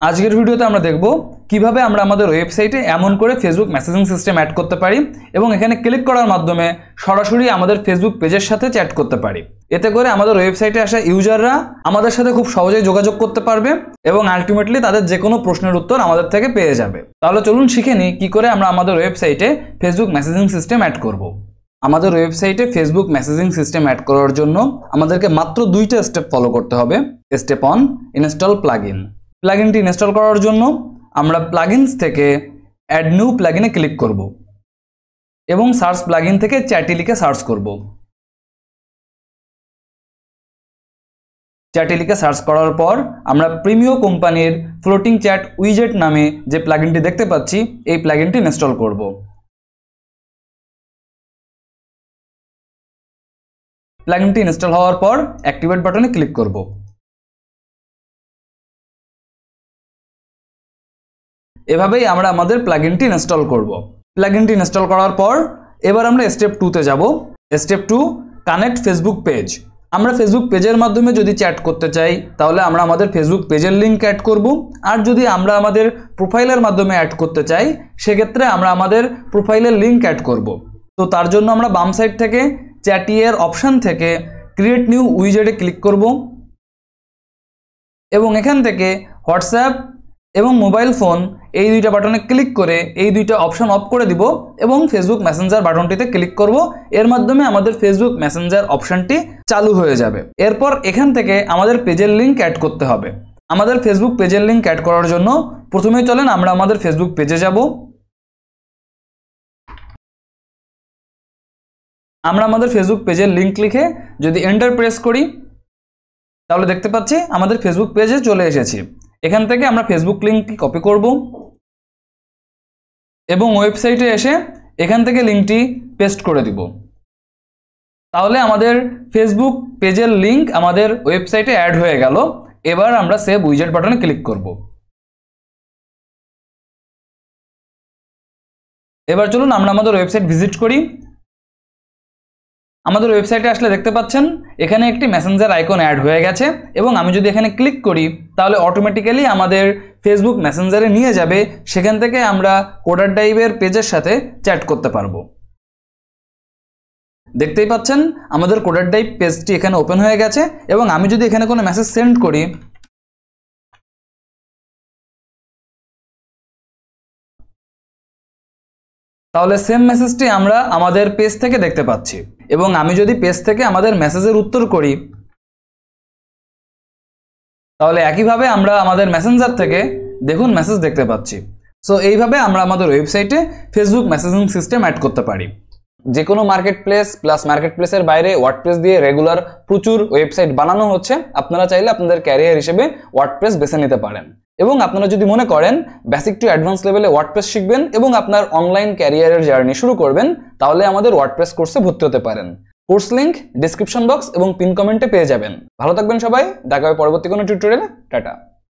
আজকের ভিডিওতে আমরা দেখব কিভাবে আমরা আমাদের ওয়েবসাইটে এমন করে ফেসবুক মেসেজিং সিস্টেম অ্যাড করতে পারি এবং এখানে ক্লিক করার মাধ্যমে সরাসরি আমাদের ফেসবুক পেজের সাথে চ্যাট করতে পারি। এতে করে আমাদের ওয়েবসাইটে আসা ইউজাররা আমাদের সাথে খুব সহজেই যোগাযোগ করতে পারবে এবং আলটিমেটলি তাদের যে কোনো প্রশ্নের উত্তর আমাদের থেকে পেয়ে যাবে। তাহলে চলুন শিখে নিই কি করে আমরা আমাদের ওয়েবসাইটে ফেসবুক মেসেজিং সিস্টেম অ্যাড করব। আমাদের ওয়েবসাইটে ফেসবুক মেসেজিং সিস্টেম অ্যাড করার জন্য আমাদেরকে মাত্র দুইটা স্টেপ ফলো করতে হবে। Step 1, install plugin. প্লাগইনটি ইনস্টল করার জন্য আমরা প্লাগইনস থেকে অ্যাড নিউ প্লাগইনে ক্লিক করব এবং সার্চ প্লাগইন থেকে চ্যাটি লিখে সার্চ করব। চ্যাটি লিখে সার্চ করার পর আমরা প্রিমিও কোম্পানির ফ্লোটিং চ্যাট উইজেট নামে যে প্লাগইনটি দেখতে পাচ্ছি এই প্লাগইনটি ইনস্টল করব। প্লাগইনটি ইনস্টল হওয়ার পর অ্যাক্টিভেট বাটনে ক্লিক করব। এভাবেই আমরা আমাদের প্লাগইনটি ইনস্টল করব। প্লাগইনটি ইনস্টল করার পর এবার আমরা স্টেপ 2 তে যাব। Step 2, connect Facebook page. আমরা ফেসবুক পেজের মাধ্যমে যদি চ্যাট করতে চাই তাহলে আমরা আমাদের ফেসবুক পেজের লিঙ্ক অ্যাড করব, আর যদি আমরা আমাদের প্রোফাইলের মাধ্যমে অ্যাড করতে চাই সেক্ষেত্রে আমরা আমাদের প্রোফাইলের লিঙ্ক অ্যাড করব। তো তার জন্য আমরা বাম সাইড থেকে চ্যাটি এর অপশন থেকে ক্রিয়েট নিউ উইজেটে ক্লিক করব এবং এখান থেকে হোয়াটসঅ্যাপ এবং মোবাইল ফোন এই দুইটা বাটনে ক্লিক করে এই দুইটা অপশন অফ করে দিব এবং ফেসবুক মেসেঞ্জার বাটনটিতে ক্লিক করব। এর মাধ্যমে আমাদের ফেসবুক মেসেঞ্জার অপশনটি চালু হয়ে যাবে। এরপর এখান থেকে আমাদের পেজের লিঙ্ক অ্যাড করতে হবে। আমাদের ফেসবুক পেজের লিঙ্ক অ্যাড করার জন্য প্রথমেই চলেন আমরা আমাদের ফেসবুক পেজে যাব। আমরা আমাদের ফেসবুক পেজের লিঙ্ক লিখে যদি এন্টার প্রেস করি তাহলে দেখতে পাচ্ছি আমাদের ফেসবুক পেজে চলে এসেছি। এখান থেকে আমরা ফেসবুক লিঙ্কটি কপি করব এবং ওয়েবসাইটে এসে এখান থেকে লিঙ্কটি পেস্ট করে দিব। তাহলে আমাদের ফেসবুক পেজের লিঙ্ক আমাদের ওয়েবসাইটে অ্যাড হয়ে গেল। এবার আমরা সেভ উইজেট বাটনে ক্লিক করব। এবার চলুন আমরা আমাদের ওয়েবসাইট ভিজিট করি। আমাদের ওয়েবসাইটে আসলে দেখতে পাচ্ছেন এখানে একটি মেসেঞ্জার আইকন অ্যাড হয়ে গেছে এবং আমি যদি এখানে ক্লিক করি তাহলে অটোমেটিক্যালি আমাদের ফেসবুক মেসেঞ্জারে নিয়ে যাবে। সেখান থেকে আমরা কোডার ডাইভের পেজের সাথে চ্যাট করতে পারবো। দেখতেই পাচ্ছেন আমাদের কোডার ডাইভ পেজটি এখানে ওপেন হয়ে গেছে এবং আমি যদি এখানে কোনো মেসেজ সেন্ড করি তাহলে সেম মেসেজটি আমরা আমাদের পেজ থেকে দেখতে পাচ্ছি এবং আমি যদি পেজ থেকে আমাদের মেসেজের উত্তর করি তাহলে একইভাবে আমরা আমাদের মেসেঞ্জার থেকে দেখুন মেসেজ দেখতে পাচ্ছি। সো এইভাবে আমরা আমাদের ওয়েবসাইটে ফেসবুক মেসেজিং সিস্টেম অ্যাড করতে পারি। যে কোনো মার্কেট প্লেস প্লাস মার্কেট প্লেসের বাইরে ওয়ার্ডপ্রেস দিয়ে রেগুলার প্রচুর ওয়েবসাইট বানানো হচ্ছে। আপনারা চাইলে আপনাদের ক্যারিয়ার হিসেবে ওয়ার্ডপ্রেস বেছে নিতে পারেন এবং আপনারা যদি মনে করেন বেসিক টু অ্যাডভান্স লেভেলে ওয়ার্ডপ্রেস শিখবেন এবং আপনার অনলাইন ক্যারিয়ারের জার্নি শুরু করবেন তাহলে আমাদের ওয়ার্ডপ্রেস কোর্সে ভর্তি হতে পারেন। কোর্স লিংক ডেসক্রিপশন বক্স এবং পিন কমেন্টে পেয়ে যাবেন। ভালো থাকবেন সবাই, দেখা হবে পরবর্তী কোনো টিউটোরিয়ালে। টাটা।